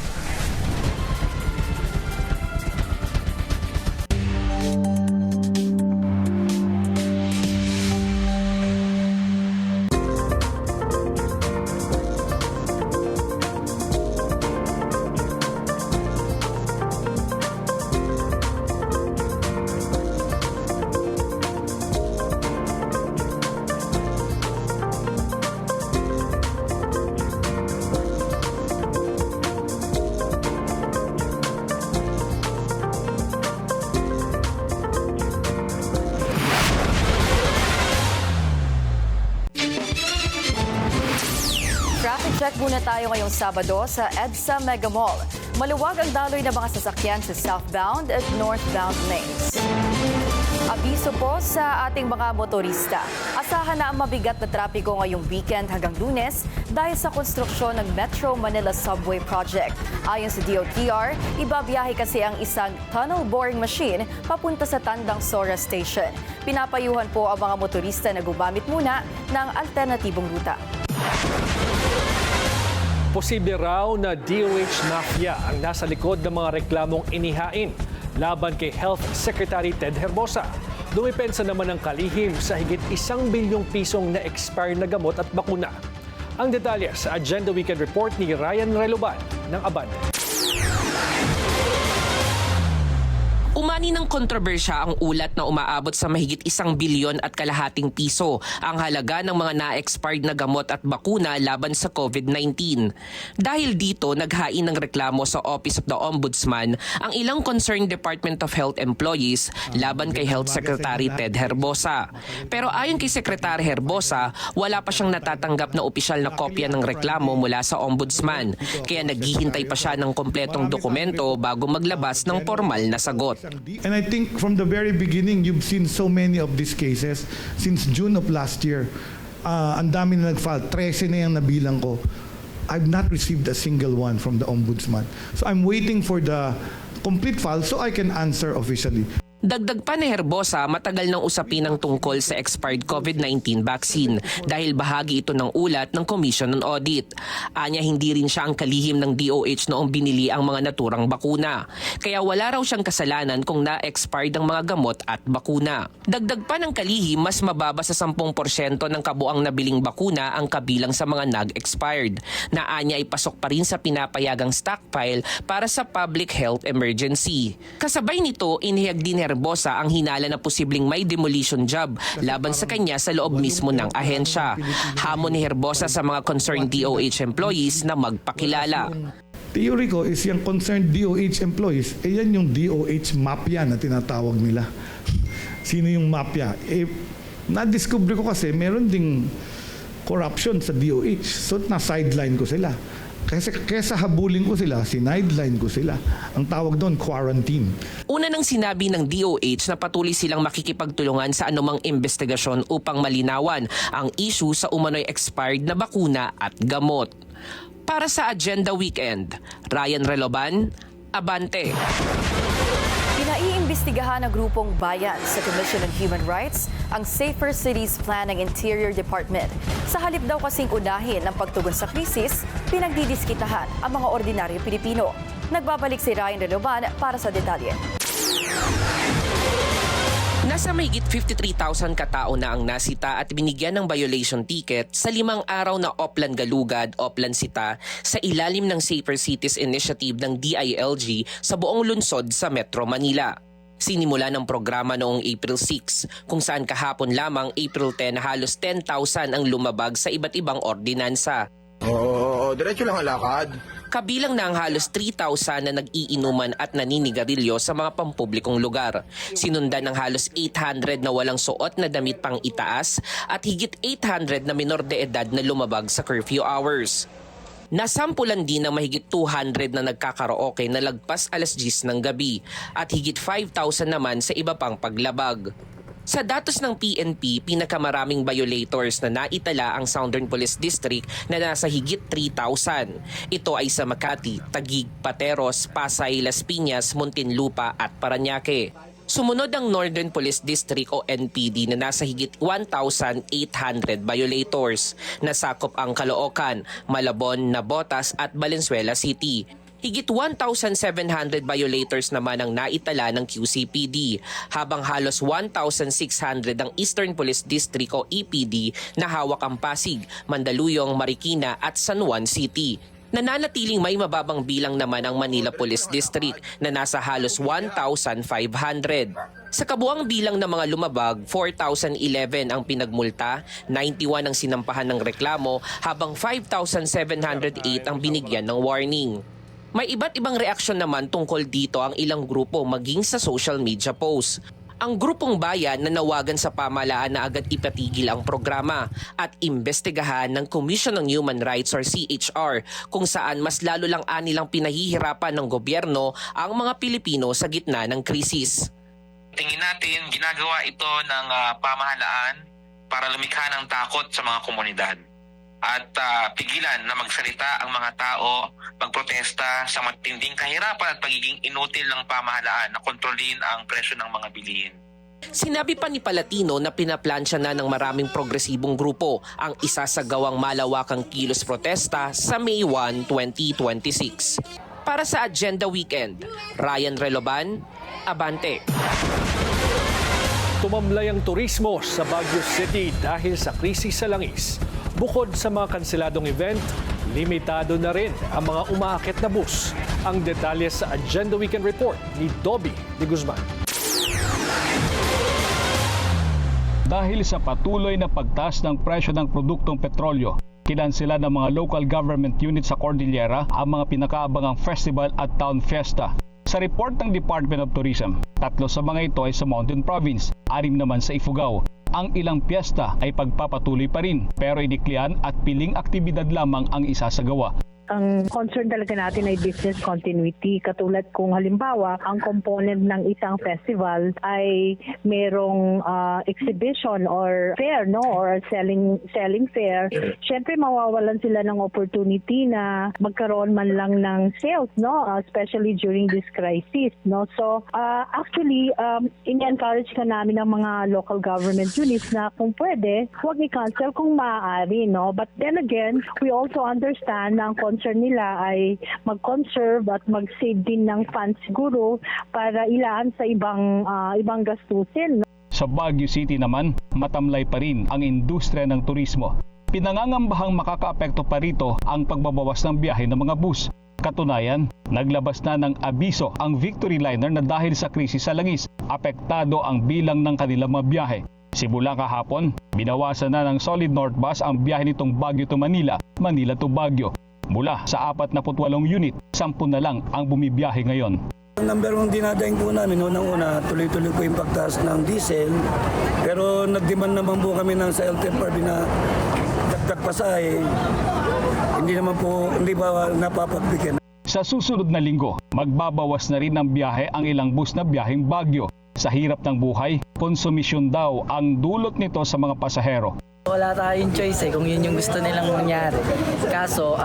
Check muna tayo ngayong Sabado sa EDSA Mega Mall. Maluwag ang daloy ng mga sasakyan sa southbound at northbound lanes. Abiso po sa ating mga motorista. Asahan na ang mabigat na trapiko ngayong weekend hanggang Lunes dahil sa konstruksyon ng Metro Manila Subway Project. Ayon sa DOTR, ibabiyahe kasi ang isang tunnel boring machine papunta sa Tandang Sora Station. Pinapayuhan po ang mga motorista na gumamit muna ng alternatibong ruta. Posible raw na DOH Mafia ang nasa likod ng mga reklamong inihain laban kay Health Secretary Ted Herbosa. Dumipensa naman ang kalihim sa higit 1 bilyong pisong na expired na gamot at bakuna. Ang detalye sa Agenda Weekend Report ni Ryan Reloban ng Abante. Umani ng kontrobersya ang ulat na umaabot sa mahigit 1 bilyon at kalahating piso ang halaga ng mga na-expired na gamot at bakuna laban sa COVID-19. Dahil dito, naghain ng reklamo sa Office of the Ombudsman ang ilang concerned Department of Health employees laban kay Health Secretary Ted Herbosa. Pero ayon kay Secretary Herbosa, wala pa siyang natatanggap na opisyal na kopya ng reklamo mula sa Ombudsman, kaya naghihintay pa siya ng kompletong dokumento bago maglabas ng formal na sagot. And I think from the very beginning, you've seen so many of these cases since June of last year. Ang dami na nag-file. 13 na yung nabilang ko. I've not received a single one from the Ombudsman. So I'm waiting for the complete file so I can answer officially. Dagdag pa ni Herbosa, matagal nang usapin ang tungkol sa expired COVID-19 vaccine dahil bahagi ito ng ulat ng Commission on Audit. Anya hindi rin siya ang kalihim ng DOH noong binili ang mga naturang bakuna. Kaya wala raw siyang kasalanan kung na-expired ang mga gamot at bakuna. Dagdag pa ng kalihim, mas mababa sa 10% ng kabuang nabiling bakuna ang kabilang sa mga nag-expired, na anya ay pasok pa rin sa pinapayagang stockpile para sa public health emergency. Kasabay nito, inihayag din Herbosa ang hinala na posibleng may demolition job laban sa kanya sa loob mismo ng ahensya. Hamon ni Herbosa sa mga concerned DOH employees na magpakilala. Theory ko is yung concerned DOH employees, yan yung DOH mafia na tinatawag nila. Sino yung mafia? Na-discover ko kasi meron ding corruption sa DOH. So na-sideline ko sila. Kesa habulin ko sila, sinideline ko sila. Ang tawag doon, quarantine. Una nang sinabi ng DOH na patuloy silang makikipagtulungan sa anumang investigasyon upang malinawan ang issue sa umano'y expired na bakuna at gamot. Para sa Agenda Weekend, Ryan Reloban, Abante. Pinaiimbestigahan ng grupong Bayan sa Commission on Human Rights ang Safer Cities Plan ng Interior Department. Sa halip daw kasing unahin ng pagtugon sa krisis, pinagdidiskitahan ang mga ordinaryong Pilipino. Nagbabalik si Ryan Reloban para sa detalye. Nasa mahigit 53,000 katao na ang nasita at binigyan ng violation ticket sa 5 araw na Oplan Galugad, Oplan Sita sa ilalim ng Safer Cities Initiative ng DILG sa buong lungsod sa Metro Manila. Sinimula ng programa noong April 6, kung saan kahapon lamang April 10 halos 10,000 ang lumabag sa iba't ibang ordinansa. Diretso lang ang lakad. Kabilang na ang halos 3,000 na nag-iinuman at naninigarilyo sa mga pampublikong lugar. Sinundan ng halos 800 na walang suot na damit pang itaas at higit 800 na minor de edad na lumabag sa curfew hours. Nasampulan din ng mahigit 200 na nagkakaraoke na lagpas alas 10 ng gabi at higit 5,000 naman sa iba pang paglabag. Sa datos ng PNP, pinakamaraming violators na naitala ang Southern Police District na nasa higit 3,000. Ito ay sa Makati, Taguig, Pateros, Pasay, Las Piñas, Muntinlupa at Parañaque. Sumunod ang Northern Police District o NPD na nasa higit 1,800 violators. Nasakop ang Caloocan, Malabon, Navotas at Valenzuela City. Higit 1,700 violators naman ang naitala ng QCPD, habang halos 1,600 ang Eastern Police District o EPD na hawak ang Pasig, Mandaluyong, Marikina at San Juan City. Nananatiling may mababang bilang naman ang Manila Police District na nasa halos 1,500. Sa kabuang bilang ng mga lumabag, 4,011 ang pinagmulta, 91 ang sinampahan ng reklamo, habang 5,708 ang binigyan ng warning. May iba't ibang reaksyon naman tungkol dito ang ilang grupo maging sa social media posts. Ang grupong Bayan nanawagan sa pamahalaan na agad ipatigil ang programa at imbestigahan ng Commission on Human Rights or CHR kung saan mas lalo lang anilang pinahihirapan ng gobyerno ang mga Pilipino sa gitna ng krisis. Tingin natin, ginagawa ito ng pamahalaan para lumikha ng takot sa mga komunidad at pigilan na magsalita ang mga tao, magprotesta sa matinding kahirapan at pagiging inutil ng pamahalaan na kontrolin ang presyo ng mga bilihin. Sinabi pa ni Palatino na pinaplansya na ng maraming progresibong grupo ang isa sa gawang malawakang kilos protesta sa May 1, 2026. Para sa Agenda Weekend, Ryan Reloban, Abante. Tumamlay ang turismo sa Baguio City dahil sa krisis sa langis. Bukod sa mga kanseladong event, limitado na rin ang mga umaakit na bus. Ang detalye sa Agenda Weekend Report ni Dobby de Guzman. Dahil sa patuloy na pagtaas ng presyo ng produktong petrolyo, kinansela ng mga local government units sa Cordillera ang mga pinakaabangang festival at town fiesta. Sa report ng Department of Tourism, 3 sa mga ito ay sa Mountain Province, 6 naman sa Ifugao. Ang ilang piyesta ay pagpapatuloy pa rin, pero iniklian at piling aktibidad lamang ang isasagawa. Ang concern talaga natin ay business continuity. Katulad kung halimbawa, ang component ng isang festival ay merong exhibition or fair, no, or selling fair. Syempre mawawalan sila ng opportunity na magkaroon man lang ng sales, no, especially during this crisis, no. So actually in-encourage ka namin ng mga local government units na kung pwede, huwag i-cancel kung maaari, no. But then again, we also understand na ang concern nila ay mag-conserve at mag-save din ng funds siguro para ilaan sa ibang gastusin. Sa Baguio City naman, matamlay pa rin ang industriya ng turismo. Pinangangambahang makakaapekto pa rito ang pagbabawas ng biyahe ng mga bus. Katunayan, naglabas na ng abiso ang Victory Liner na dahil sa krisis sa langis, apektado ang bilang ng kanilang mga biyahe. Simula kahapon, binawasan na ng Solid North Bus ang biyahe nitong Baguio to Manila, Manila to Baguio. Mula sa 48 unit, 10 na lang ang bumibiyahe ngayon. Ang number 1 dinadaing po namin, unang-una, tuloy-tuloy po yung pagtaas ng diesel. Pero nag-demand naman po kami ng sa LTFRB na dagdag pasahe. Hindi ba napapagbigyan. Sa susunod na linggo, magbabawas na rin ng biyahe ang ilang bus na biyaheng Baguio. Sa hirap ng buhay, konsumisyon daw ang dulot nito sa mga pasahero. Wala tayong choice kung yun yung gusto nilang mangyari. Kaso,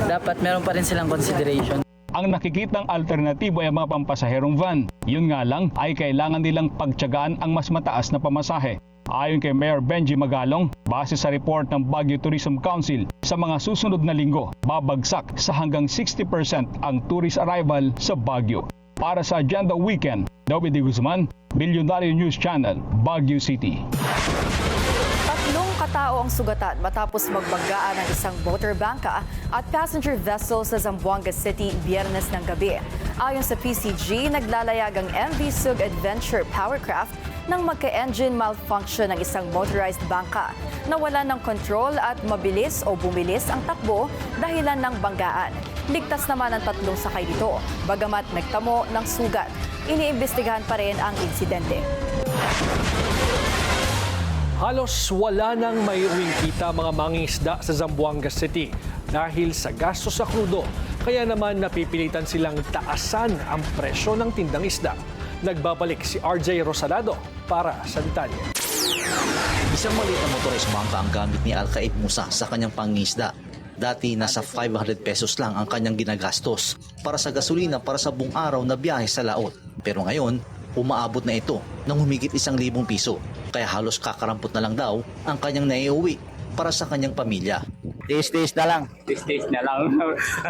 dapat meron pa rin silang consideration. Ang nakikitang alternatibo ay mga pampasaherong van. Yun nga lang ay kailangan nilang pagtiyagaan ang mas mataas na pamasahe. Ayon kay Mayor Benji Magalong, base sa report ng Baguio Tourism Council, sa mga susunod na linggo, babagsak sa hanggang 60% ang tourist arrival sa Baguio. Para sa Agenda Weekend, Dobby de Guzman, Bilyonaryo News Channel, Baguio City. Katao ang sugatan matapos magbanggaan ng isang motorbangka at passenger vessel sa Zamboanga City Biyernes ng gabi. Ayon sa PCG, naglalayag ang MV Sug Adventure Powercraft nang magka-engine malfunction ng isang motorized bangka. Nawalan ng kontrol at mabilis o bumilis ang takbo dahilan ng banggaan. Ligtas naman ang 3 sakay nito, bagamat nagtamo ng sugat. Iniimbestigahan pa rin ang insidente. Halos wala nang maiuwing kita mga mangingisda sa Zamboanga City dahil sa gastos sa krudo. Kaya naman napipilitan silang taasan ang presyo ng tindang isda. Nagbabalik si RJ Rosalado para sa detalye. Isang maliit na motorized bangka ang gamit ni Alcaid Musa sa kanyang pangingisda. Dati nasa 500 pesos lang ang kanyang ginagastos para sa gasolina para sa buong araw na biyahe sa laot. Pero ngayon, umaabot na ito ng humigit 1,000 piso. Kaya halos kakarampot na lang daw ang kanyang naiuwi para sa kanyang pamilya. Tiis-tiis na lang. Tiis-tiis na lang.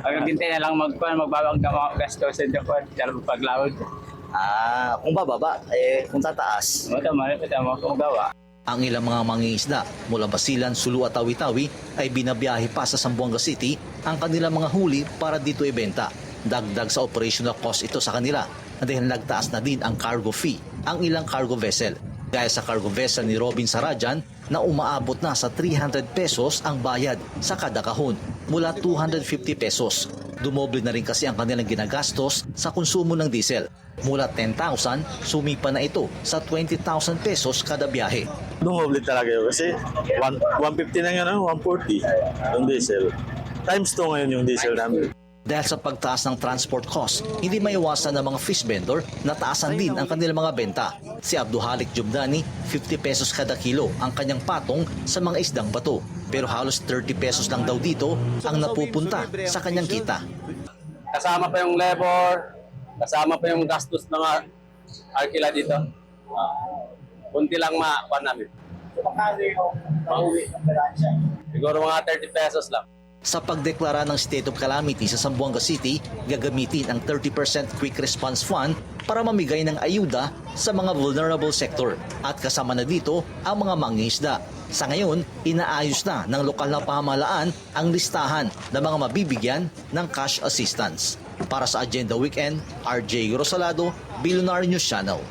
Maghintay na lang magbabang gastos sa Japan. Dahil paglawad. Kung bababa, kung tataas. Tama kung gawa. Ang ilang mga mangingisda mula Basilan, Sulu at Tawi-Tawi ay binabiyahe pa sa Zamboanga City ang kanilang mga huli para dito ibenta. Dagdag sa operational cost ito sa kanila dahil nagtaas na din ang cargo fee ang ilang cargo vessel. Gaya sa cargo vessel ni Robin Sarajan na umaabot na sa 300 pesos ang bayad sa kada kahon mula 250 pesos. Dumoble na rin kasi ang kanilang ginagastos sa konsumo ng diesel. Mula 10,000, sumipa na ito sa 20,000 pesos kada biyahe. Dumoble talaga yun kasi 150 na nga, 140 yung diesel. Times 2 ngayon yung diesel namin. Dahil sa pagtaas ng transport cost, hindi maiwasan ng mga fish vendor na taasan din ang kanilang mga benta. Si Abduhalik Jubdani, 50 pesos kada kilo ang kanyang patong sa mga isdang bato. Pero halos 30 pesos lang daw dito ang napupunta sa kanyang kita. Kasama pa yung labor, kasama pa yung gastos ng arkila dito. Kunti lang makuha namin. Siguro mga 30 pesos lang. Sa pagdeklara ng state of calamity sa Zamboanga City, gagamitin ang 30% Quick Response Fund para mamigay ng ayuda sa mga vulnerable sector at kasama na dito ang mga mangingisda. Sa ngayon, inaayos na ng lokal na pamahalaan ang listahan ng mga mabibigyan ng cash assistance. Para sa Agenda Weekend, RJ Rosalado, Billionaire News Channel.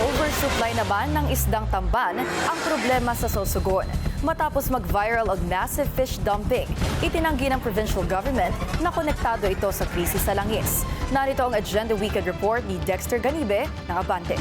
Oversupply naman ng isdang tamban ang problema sa Sorsogon. Matapos mag-viral ang massive fish dumping, itinanggi ng provincial government na konektado ito sa krisis sa langis. Narito ang Agenda Weekend Report ni Dexter Ganibe ng Abante.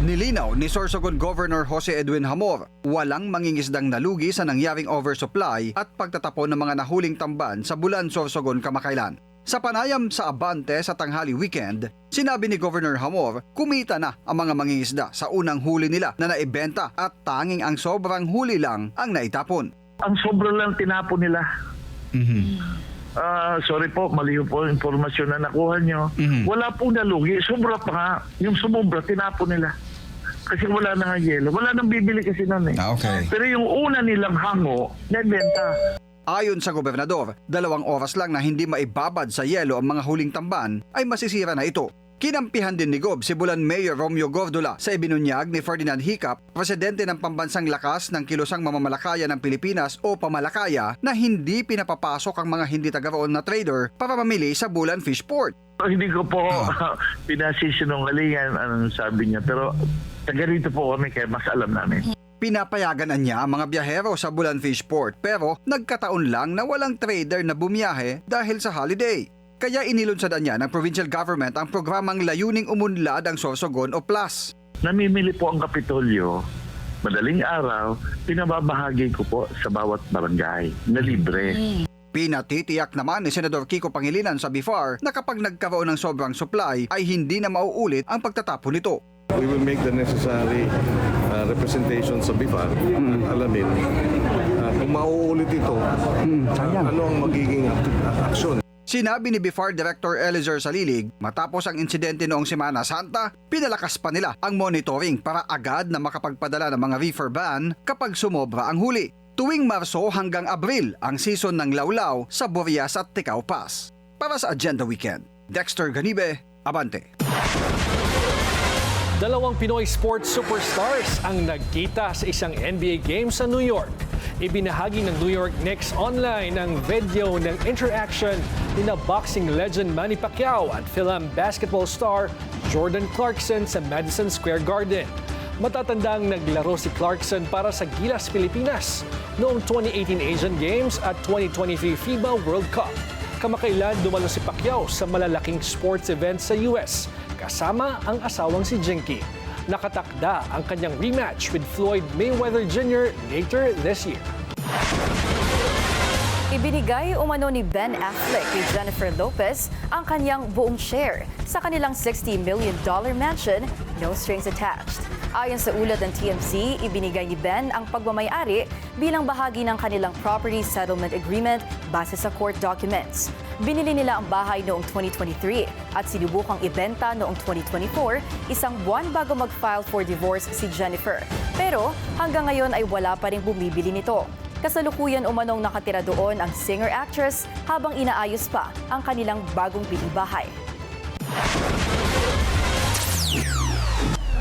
Nilinaw ni Sorsogon Governor Jose Edwin Hamor, walang mangingisdang nalugi sa nangyaring oversupply at pagtatapon ng mga nahuling tamban sa Bulan, Sorsogon kamakailan. Sa panayam sa Abante sa tanghali weekend, sinabi ni Governor Hamor, kumita na ang mga mangingisda sa unang huli nila na naibenta at tanging ang sobrang huli lang ang naitapon. Ang sobra lang tinapon nila. Sorry po, mali po yung informasyon na nakuha nyo. Wala pong nalugi. Sobra pa nga. Yung sumobra, tinapon nila. Kasi wala na nga yelo. Wala nang bibili kasi nun eh. Okay. Pero yung una nilang hango, naibenta. Ayon sa gobernador, 2 oras lang na hindi maibabad sa yelo ang mga huling tamban ay masisira na ito. Kinampihan din ni Gob si Bulan Mayor Romeo Gordola sa ibinunyag ni Ferdinand Hicap, presidente ng Pambansang Lakas ng Kilusang Mamamalakaya ng Pilipinas o Pamalakaya, na hindi pinapapasok ang mga hindi taga-roon na trader para mamili sa Bulan Fish Port. Hindi ko po pinasisinungalingan anong sabi niya, pero taga rito po kami kaya mas alam namin. Pinapayagan niya ang mga biyahero sa Bulan Fish Port pero nagkataon lang na walang trader na bumiyahe dahil sa holiday. Kaya inilunsad niya ng provincial government ang programang layuning umunlad ang Sorsogon o Plus. Namimili po ang Kapitolyo, madaling araw, pinababahagi ko po sa bawat barangay na libre. Pinatitiyak naman ni Senador Kiko Pangilinan sa BIFAR na kapag nagkaroon ng sobrang supply ay hindi na mauulit ang pagtatapon nito. We will make the necessary representation sa BIFAR at alamin kung mauulit ito, ano ang magiging aksyon. Sinabi ni BIFAR Director Eliezer Salilig, matapos ang insidente noong Semana Santa, pinalakas pa nila ang monitoring para agad na makapagpadala ng mga reefer ban kapag sumobra ang huli. Tuwing Marso hanggang Abril ang season ng lawlaw sa Burias at Ticao Pass. Para sa Agenda Weekend, Dexter Ganibe, Abante. 2 Pinoy sports superstars ang nagkita sa isang NBA game sa New York. Ibinahagi ng New York Knicks online ang video ng interaction ni na boxing legend Manny Pacquiao at Phil-Am basketball star Jordan Clarkson sa Madison Square Garden. Matatandang naglaro si Clarkson para sa Gilas, Pilipinas noong 2018 Asian Games at 2023 FIBA World Cup. Kamakailan dumalo si Pacquiao sa malalaking sports events sa US kasama ang asawang si Jinky. Nakatakda ang kanyang rematch with Floyd Mayweather Jr. later this year. Ibinigay umano ni Ben Affleck kay Jennifer Lopez ang kanyang buong share sa kanilang $60 million mansion, no strings attached. Ayon sa ulat ng TMZ, ibinigay ni Ben ang pagmamay-ari bilang bahagi ng kanilang property settlement agreement base sa court documents. Binili nila ang bahay noong 2023 at sinubukang ibenta noong 2024, isang buwan bago mag-file for divorce si Jennifer. Pero hanggang ngayon ay wala pa ring bumibili nito. Kasalukuyan umanong nakatira doon ang singer-actress habang inaayos pa ang kanilang bagong biling bahay.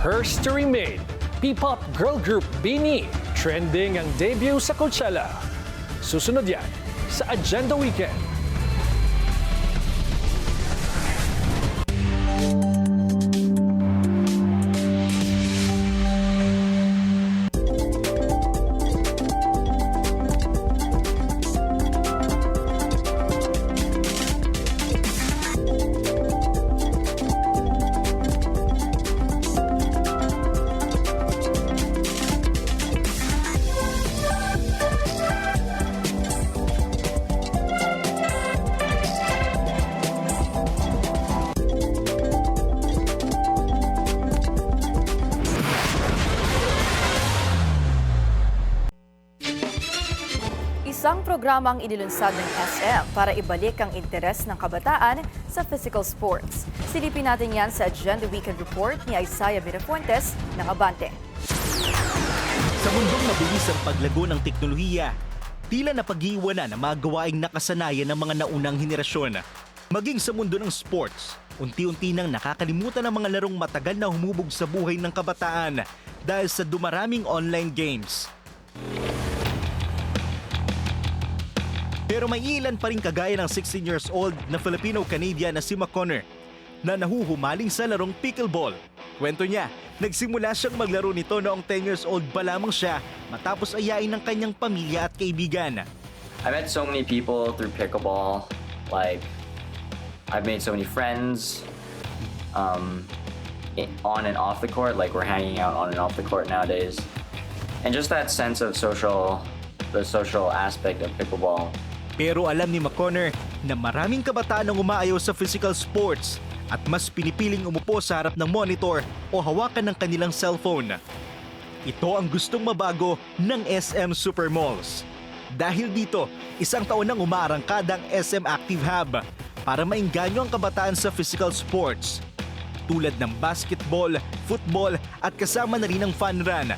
Hers to Remain, P-pop girl group BINI, trending ang debut sa Coachella. Susunod yan sa Agenda Weekend. Isang programang inilunsad ng SM para ibalik ang interes ng kabataan sa physical sports. Silipin natin yan sa Agenda Weekend Report ni Isaiah Mirafuentes ng Abante. Sa mundong mabilis ang paglago ng teknolohiya, tila napag-iwanan ang mga gawaing nakasanayan ng mga naunang henerasyon. Maging sa mundo ng sports, unti-unti nang nakakalimutan ang mga larong matagal na humubog sa buhay ng kabataan dahil sa dumaraming online games. Pero may ilan pa rin kagaya ng 16 years old na Filipino-Canadian na si McConnor na nahuhumaling sa larong pickleball. Kwento niya, nagsimula siyang maglaro nito noong 10 years old pa lamang siya matapos ayain ng kanyang pamilya at kaibigan. I met so many people through pickleball. Like, I've made so many friends on and off the court. Like, we're hanging out on and off the court nowadays. And just that sense of the social aspect of pickleball. Pero alam ni McConnor na maraming kabataan ang umaayaw sa physical sports at mas pinipiling umupo sa harap ng monitor o hawakan ng kanilang cellphone. Ito ang gustong mabago ng SM Supermalls. Dahil dito, isang taon nang umaarangkada ang SM Active Hub para maengganyo ang kabataan sa physical sports tulad ng basketball, football at kasama na rin ang fun run.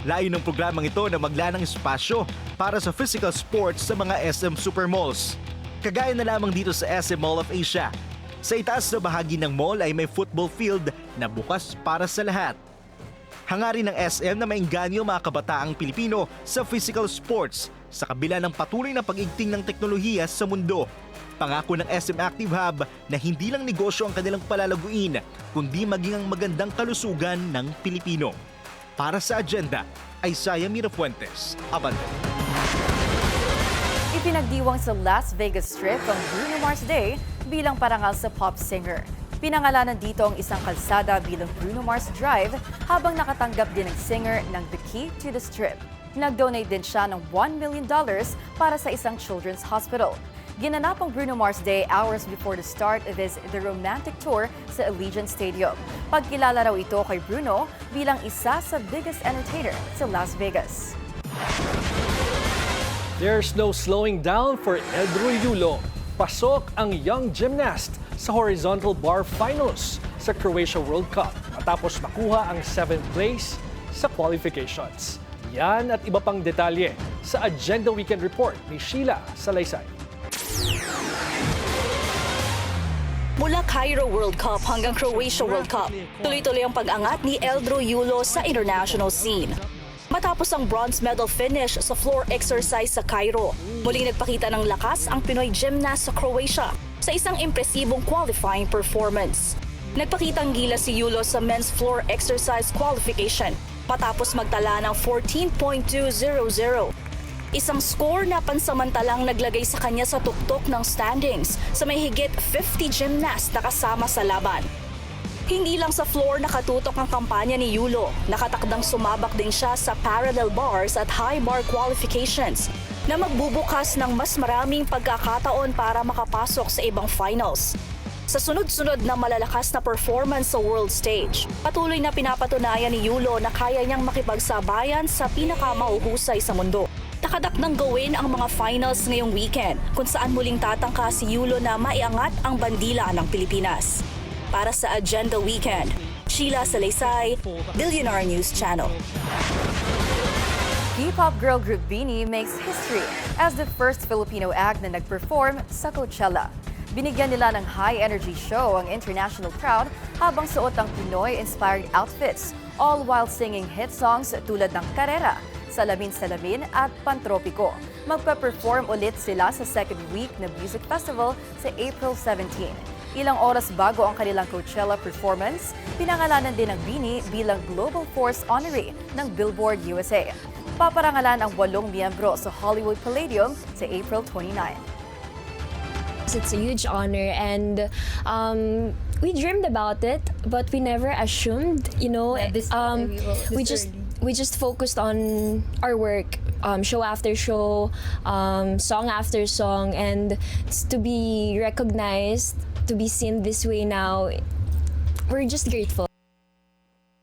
Layo ng programang ito na maglaan ng espasyo para sa physical sports sa mga SM Supermalls. Kagaya na lamang dito sa SM Mall of Asia. Sa itaas na bahagi ng mall ay may football field na bukas para sa lahat. Hangarin ng SM na maengganyo mga kabataang Pilipino sa physical sports sa kabila ng patuloy na pag-igting ng teknolohiya sa mundo. Pangako ng SM Active Hub na hindi lang negosyo ang kanilang palalaguin, kundi maging ang magandang kalusugan ng Pilipino. Para sa agenda, Isaiah Mirafuentes, Abante. Ipinagdiwang sa Las Vegas Strip ang Bruno Mars Day bilang parangal sa pop singer. Pinangalanan dito ang isang kalsada bilang Bruno Mars Drive habang nakatanggap din ang singer ng The Key to the Strip. Nag-donate din siya ng $1 million para sa isang children's hospital. Ginanap ang Bruno Mars Day hours before the start of The Romantic Tour sa Allegiant Stadium. Pagkilala raw ito kay Bruno bilang isa sa biggest entertainer sa Las Vegas. There's no slowing down for Eldro Yulo. Pasok ang young gymnast sa horizontal bar finals sa Croatia World Cup matapos makuha ang 7th place sa qualifications. Yan at iba pang detalye sa Agenda Weekend Report ni Sheila Salaysay. Mula Cairo World Cup hanggang Croatia World Cup, tuloy-tuloy ang pag-angat ni Eldro Yulo sa international scene. Matapos ang bronze medal finish sa floor exercise sa Cairo, muling nagpakita ng lakas ang Pinoy gymnast sa Croatia sa isang impresibong qualifying performance. Nagpakitang gila si Yulo sa men's floor exercise qualification matapos magtala ng 14.200. Isang score na pansamantalang naglagay sa kanya sa tuktok ng standings sa may higit 50 gymnasts na kasama sa laban. Hindi lang sa floor nakatutok ang kampanya ni Yulo, nakatakdang sumabak din siya sa parallel bars at high bar qualifications na magbubukas ng mas maraming pagkakataon para makapasok sa ibang finals. Sa sunod-sunod na malalakas na performance sa world stage, patuloy na pinapatunayan ni Yulo na kaya niyang makipagsabayan sa pinakamauhusay sa mundo. Nakadakdang gawin ang mga finals ngayong weekend kung saan muling tatangka si Yulo na maiangat ang bandila ng Pilipinas. Para sa Agenda Weekend, Sheila Salaysay, Billionaire News Channel. K-pop girl group BINI makes history as the first Filipino act na nag-perform sa Coachella. Binigyan nila ng high-energy show ang international crowd habang suot ang Pinoy-inspired outfits, all while singing hit songs tulad ng Karera, Salamin-Salamin at Pantropiko. Magpa-perform ulit sila sa second week na music festival sa April 17. Ilang oras bago ang kanilang Coachella performance, pinangalanan din ng BINI bilang Global Force Honoree ng Billboard USA. Paparangalan ang 8 miyembro sa Hollywood Palladium sa April 29. It's a huge honor and we dreamed about it, but we never assumed, we just focused on our work, show after show, song after song, and to be recognized, to be seen this way now, we're just grateful.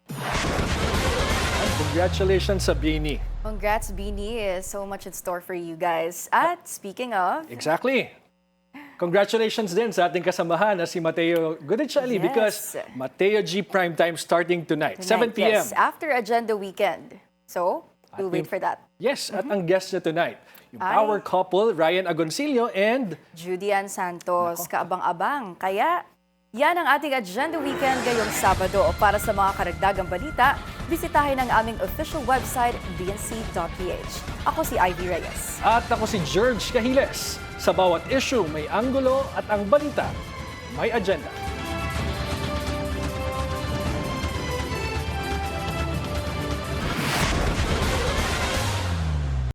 And congratulations sa BINI. Congrats, BINI. So much in store for you guys. At speaking of... Exactly. Congratulations din sa ating kasamahan na si Mateo Gudicelli, because Mateo G Primetime starting tonight, 7 p.m. Yes, after Agenda Weekend. So, we'll wait for that. Yes, at ang guest niya tonight, yung Ay. power couple Ryan Agoncillo and Judy Ann Santos, kaabang-abang. Kaya, yan ang ating Agenda Weekend ngayong Sabado. Para sa mga karagdagang balita, bisitahin ang aming official website, bnc.ph. Ako si Ivy Reyes. At ako si George Cahiles. Sa bawat issue, may anggulo at ang balita, may agenda.